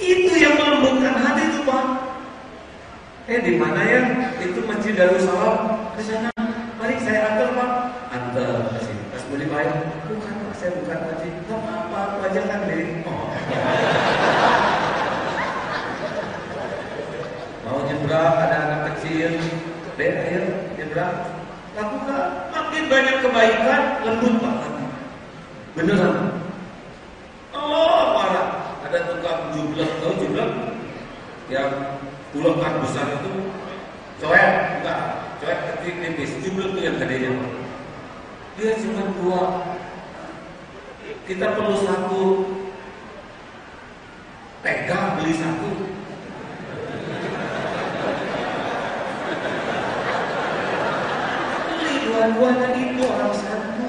Itu yang melembutkan hati itu Pak. Di mana ya? Itu Masjid Darussalam. Ke sana. Mari saya antar Pak. Antar ke sini. Pas beli bayar, bukan Pak, saya bukan masjid. Gak apa-apa, wajah kan diri. Oh. Mau nyebrang, ada anak kecil. Ayo nyebrang. Lakukan. Makin banyak kebaikan, lembut Pak. Beneran. Oh, parah. Ada tukang jublek, tahu jublek? Yang ulekan besar itu coek, enggak, coek kecil tipis, jublek itu yang gedenya. Dia cuma 2. Kita perlu 1. Tega beli 1. Beli 2-2-nya itu orang satu.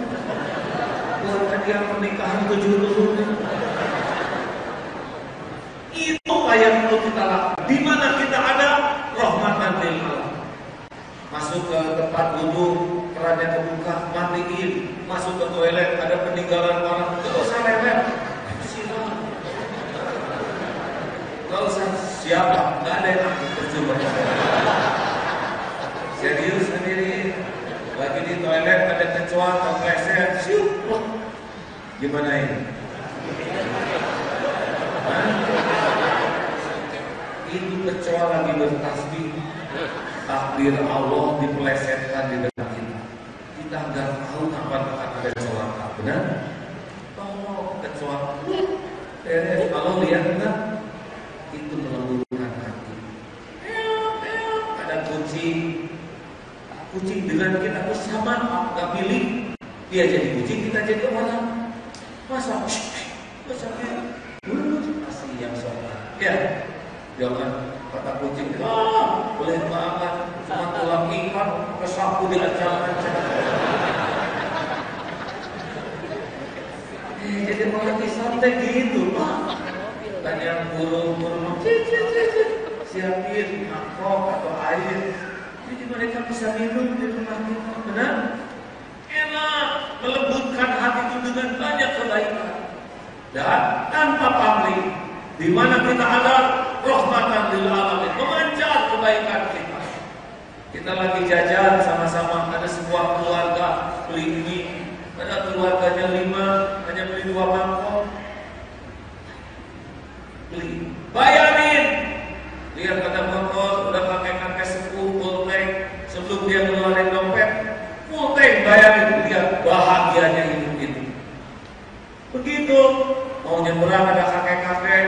Buat hadiah pernikahan 7 turunnya. Itu yang perlu kita lakukan. Di mana kita ada rahmatan lil alamin. Masuk ke tempat wudhu, kerannya kebuka, matiin. Masuk ke toilet, ada peninggalan orang, gak usah lewat. Gak usah siapa, gak ada yang aku Serius sendiri. Lagi di toilet ada kecoa terpleset, siup. Gimana ini? Hah? Itu kecoa lagi bertasbih. Takbir Allah dipelesetkan di depan kita. Kita nggak tahu kapan akan ada celaka, benar? Tolong kecoa. Kalau lihat enggak, itu melembutkan hati. Ada kucing dengan kita bersama, nggak pilih. Dia jadi kucing, kita jadi orang. Masa? Masih yang sholat. Ya, jangan kata kucing. Boleh banget. Cuma tulang ikan, kesapu diacak-acak. Jadi orang Islam teh gitu, Pak. Kan yang burung-burung siapin mangkok atau air. Jadi mereka bisa minum di rumah kita, benar? Enak, melembutkan hati itu dengan banyak kebaikan dan tanpa pamrih. Di mana kita ada rahmatan lil alamin, memancar kebaikan kita. Kita lagi jajan sama-sama, ada sebuah keluarga beli ini, ada keluarganya 5, hanya beli 2 mangkok. Beli, bayarin. Lihat kata botol, udah pakai kakek sepuh, full tank. Sebelum dia ngeluarin dompet, full tank bayarin. Lihat bahagianya hidup itu. Begitu, mau nyebrang ada kakek-kakek.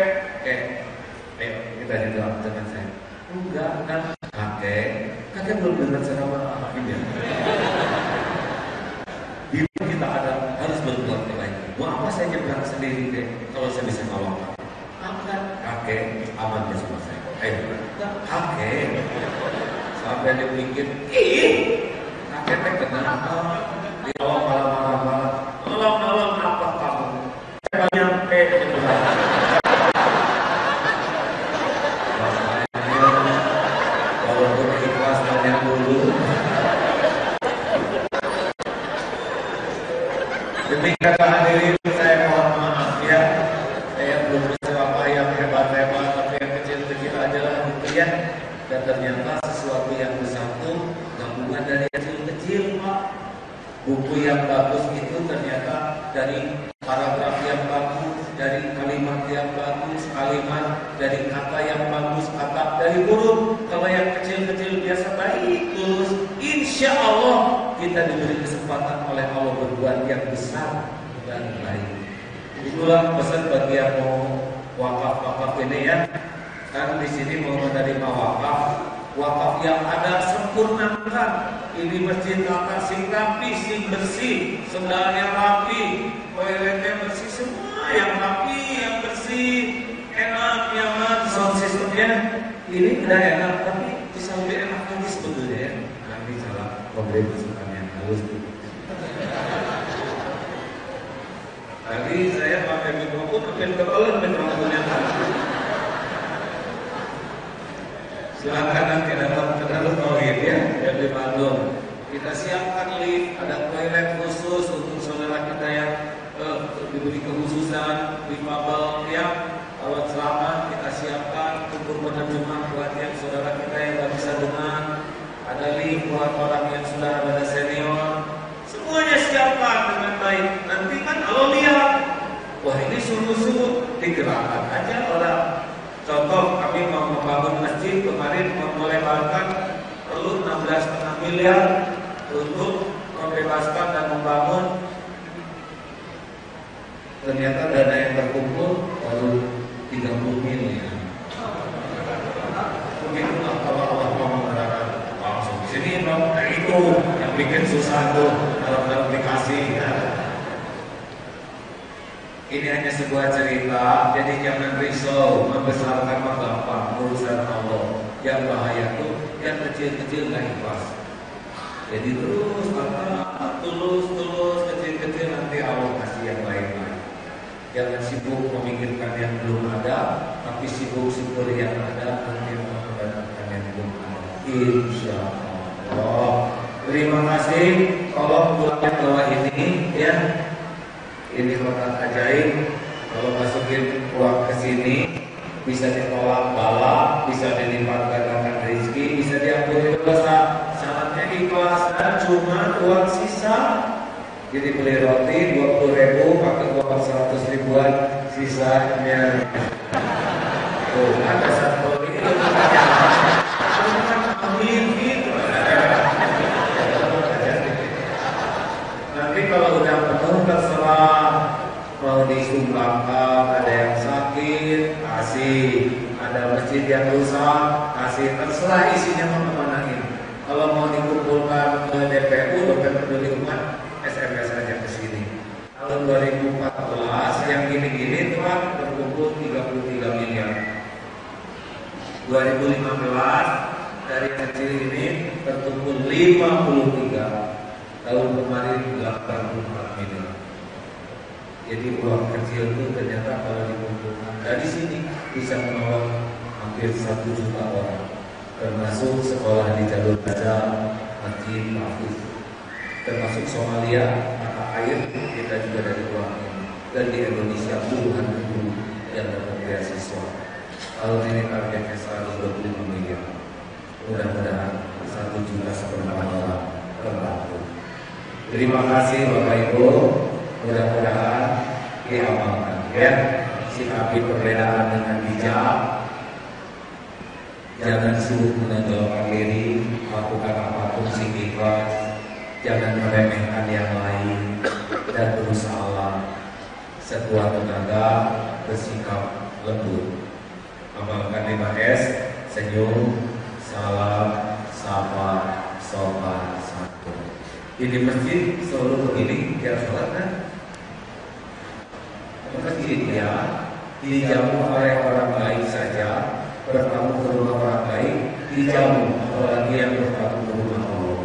Ayo kita nyebrang dengan saya. Enggak, kan kakek belum dengar ceramah ini. Di kita ada harus berbuat kebaikan. Mau apa saya nyebrang sendiri deh, kalau saya bisa nolong kakek aman bersama saya. Ayo, kakek sampai dia pikir, kakek teh kenapa? Dia marah-marah, nolong apa kamu? Saya nyampe walaupun ikhlas tanya dulu. Demikian hadirin, saya mohon maaf ya. Saya belum bisa apa yang hebat-hebat, tapi yang kecil-kecil aja lah gitu ya. Dan ternyata sesuatu yang bersatu gabungan dari kecil-kecil, Pak. Buku yang bagus itu ternyata dari paragraf yang bagus, dari kalimat yang bagus, dari kata yang bagus, kata dari huruf. Kalau yang kecil-kecil biasa baik, tulus, insya Allah kita diberi kesempatan oleh Allah berbuat yang besar dan baik. Itulah pesan bagi yang mau wakaf ini ya. Kan di sini mau menerima wakaf yang ada sempurnakan. Ini masjid tata sing rapi, sing bersih, sendalnya rapi, toiletnya bersih, semua yang rapi, yang bersih, enak, nyaman, sound systemnya ini udah enak, tapi bisa lebih enak lagi sebetulnya ya. Nanti salah pemberi masukan yang halus. Tadi saya pakai mikrofon, makin kebelan mikrofonnya. Silakan nanti dalam kenal tauhid ya, yang di Bandung. Kita siapkan lift, ada toilet khusus untuk saudara kita yang diberi kekhususan di Babel ya. Kalau ceramah kita siapkan untuk penerjemah buat yang saudara kita yang tidak bisa dengar. Ada lift buat orang yang sudah ada senior. Semuanya siapkan dengan baik. Nanti kan kalau lihat, wah ini sungguh-sungguh digerakkan aja orang. Contoh kami mau membangun masjid kemarin melebarkan perlu 16,5 miliar untuk membebaskan dan membangun. Ternyata dana yang terkumpul baru 30 miliar. Begitulah kalau Allah mau menggerakkan langsung sini dong. Nah itu yang bikin susah tuh dalam dikasih ya. Ini hanya sebuah cerita, jadi jangan risau, membesarkan mah gampang, urusan Allah. Yang bahaya tuh, yang kecil-kecil nggak ikhlas. Jadi terus, tulus, kecil-kecil nanti Allah kasih yang lain-lain. Jangan sibuk memikirkan yang belum ada, tapi sibuk syukur yang ada, nanti mendapatkan yang belum ada. Insya Allah. Terima kasih. Tolong buatkan bawah ini, ya. Ini kotak ajaib. Kalau masukin uang ke sini, bisa ditolak bala, bisa dilipat gandakan rezeki, bisa diampuni dosa. Syaratnya ikhlas dan cuma uang sisa. Jadi beli roti 20.000 pakai uang 100 ribuan, sisanya tuh ada satu ini amin gitu. Nanti kalau udah penuh terserah mau disumbangkan, ada yang sakit kasih, ada masjid yang rusak kasih, terserah isinya mau kemanain. Kalau mau dikumpulkan ke DPU, Dompet Peduli Umat, SMS saja ke sini. Tahun 2014 yang gini-gini telah terkumpul 33 miliar. 2015 dari kecil ini terkumpul 53. Tahun kemarin 84 miliar. Jadi uang kecil itu ternyata kalau dikumpulkan dari sini bisa menolong hampir 1 juta orang, termasuk sekolah di jalur Gaza, masjid, mahfuz, termasuk Somalia, mata air kita juga dari uang ini. Dan di Indonesia puluhan ribu yang dapat beasiswa. Tahun ini targetnya 125 miliar. Mudah-mudahan 1 juta seperempat orang terbantu. Terima kasih Bapak Ibu. Mudah-mudahan diamalkan ya. Sikapi perbedaan dengan bijak. Jangan sibuk menenggelamkan diri, lakukan apapun sing ikhlas. Jangan meremehkan yang lain dan berusaha sekuat tenaga bersikap lembut. Amalkan 5S, senyum, salam, sapa, sopan, santun. Di masjid selalu begini, tiap sholat kan? Masjid ya dijamu oleh orang baik saja, bertamu ke rumah orang baik, dijamu apalagi yang bertamu ke rumah Allah.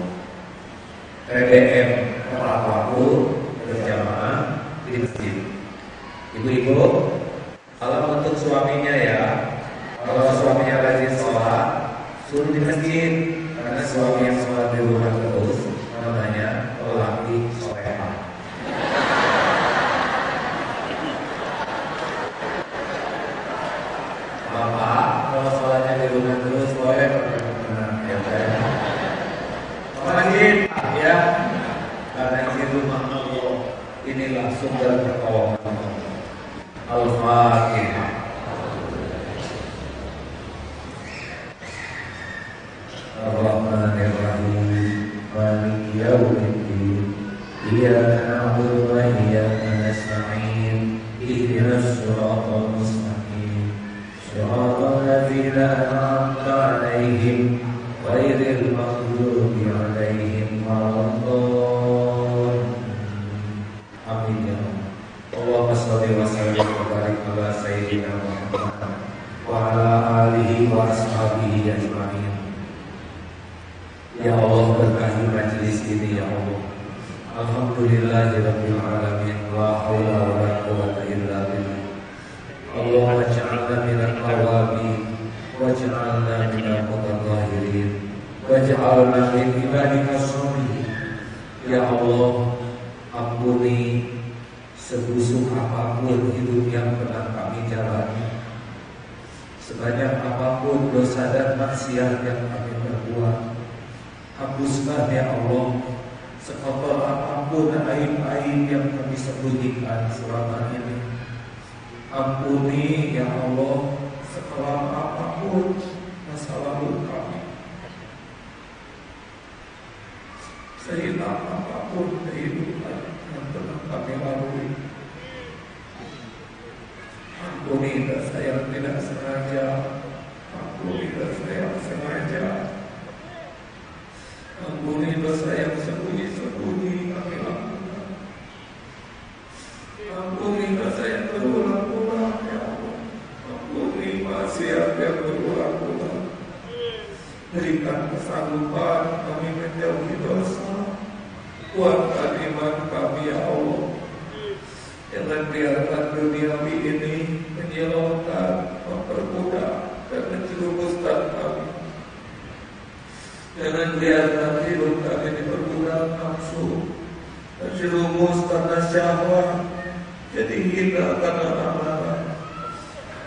RDM tepat waktu berjamaah di masjid. Ibu-ibu, kalau untuk suaminya ya, kalau suaminya rajin sholat, suruh di masjid, karena suami yang sholat di rumah terus namanya lelaki solehah. Bapak, kalau sholatnya di rumah terus boleh ya kan? Masjid ya, karena ini rumah Allah, inilah sumber pertolongan. Al-Fatihah. Ar-Rahmanir-Rahim. Maliki yaumiddin. Iyyaka na'budu wa iyyaka nasta'in. Ihdinas siratal mustaqim. Shiratal ladzina an'amta 'alaihim ghairil maghdubi 'alaihim waladdallin. Amin ya Allah. Allahumma shalli wa sallim wa barik ala sayyidina Muhammad wa ala alihi wa ashabihi ajma'in. Ya Allah, berkahi majlis ini ya Allah. Alhamdulillahirabbil alamin, la haula wa la quwwata illa billah. Allahumma ij'alna minal tawwabin waj'alna minal mutatahhirin waj'alna min ibadikas sholihin. Ya Allah, ampuni sebusuk apapun hidup yang pernah kami jalani, sebanyak apapun dosa dan maksiat yang kami perbuat. Hapuskan ya Allah sekotor apapun aib-aib yang kami sembunyikan selama ini. Ampuni ya Allah sekelam apapun masa lalu kami, sehilang apapun kehidupan yang pernah kami lalui. Ampuni dosa yang tidak sengaja, ampuni dosa yang sengaja, ampuni dosa yang sembunyi-sembunyi kami lakukan. Ampuni dosa yang berulang-ulang ya Allah. Ampuni maksiat yang berulang-ulang. Berikan kesanggupan kami menjauhi dosa. Kuatkan iman kami ya Allah. Jangan biarkan dunia ini menyilaukan, memperbudak dan menjerumuskan kami. Jangan biarkan hidup kami diperbudak nafsu, terjerumus karena syahwat, jadi hina karena amarah.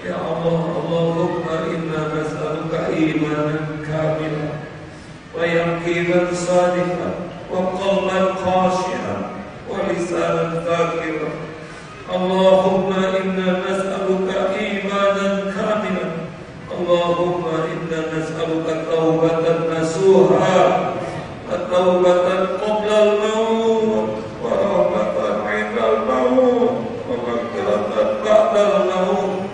Ya Allah, Allahumma inna nas'aluka imanan kamilan wa yaqinan sadiqan wa qalban khashi'an wa lisanan dhakiran. Allahumma inna nas'aluka imanan kamilan. Allahumma inna nas'aluka taubatan nasuha wa taubatan qabla al-maut wa rahmatan 'inda al-maut wa maghfiratan ba'da al-maut.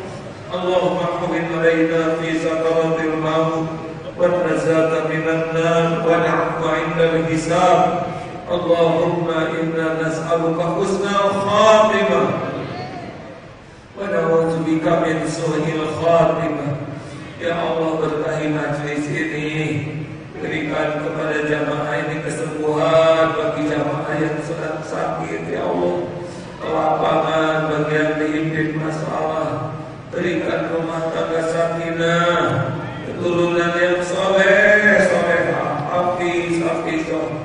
Allahumma hawwin 'alaina fi sakaratil maut wan najata minan nar wal 'afwa 'inda al-hisab. Allahumma inna nas'aluka husnal khatimah wa na'udzubika min su'il khatimah. Ya Allah, berkahi majlis ini, berikan kepada jamaah ini kesembuhan bagi jamaah yang sedang sakit. Ya Allah, kelapangan bagi yang dihimpit masalah, berikan rumah tangga sakinah, keturunan yang soleh, solehah, hafiz, hafizah.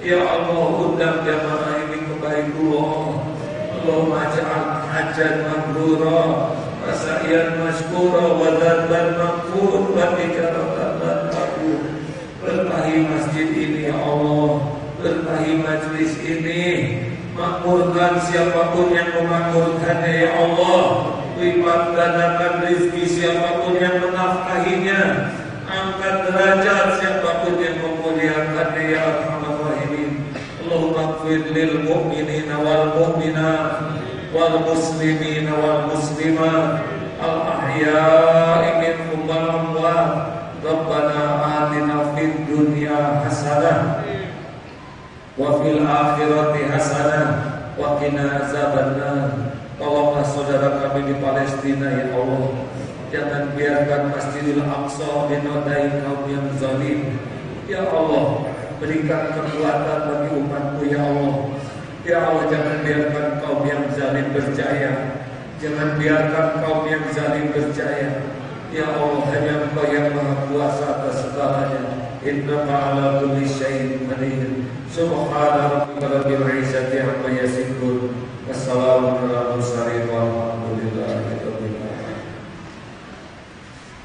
Ya Allah, undang jamaah ini kebaikan. Allahumma ja'al hajjan mabrura, wasa'yan mashkura, wa dzanban maghfur, wa tijaratan lan tabur. Berkahi masjid ini ya Allah, berkahi majlis ini, makmurkan siapapun yang memakmurkannya ya Allah, lipat gandakan rezeki siapapun yang menafkahinya, angkat derajat siapapun yang memuliakannya ya Arhamar Rahimin. Allahumma ighfir lil mu'minina wal mu'minat wal muslimina wal muslimat al ahya'i minhum wal amwat. Rabbana atina fid dunya hasanah wa fil akhirati hasanah wa qina azabannar. Tolonglah saudara kami di Palestina ya Allah, jangan biarkan Masjidil Aqsa dinodai kaum yang zalim. Ya Allah, berikan kekuatan bagi umatmu ya Allah. Ya Allah, jangan biarkan kaum yang zalim berjaya, jangan biarkan kaum yang zalim berjaya. Ya Allah, hanya Engkau yang Maha Kuasa atas segalanya. Innaka ala kulli syai'in qadir. Subhana rabbika rabbil izzati amma yasifun. Wassalamu ala mursalin walhamdulillahi rabbil alamin.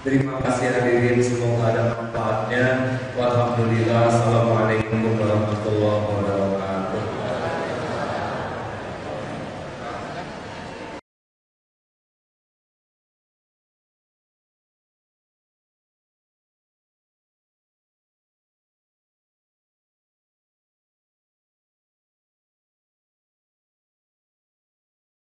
Terima kasih hadirin, semoga ada manfaatnya. Walhamdulillah. Assalamualaikum warahmatullahi wabarakatuh.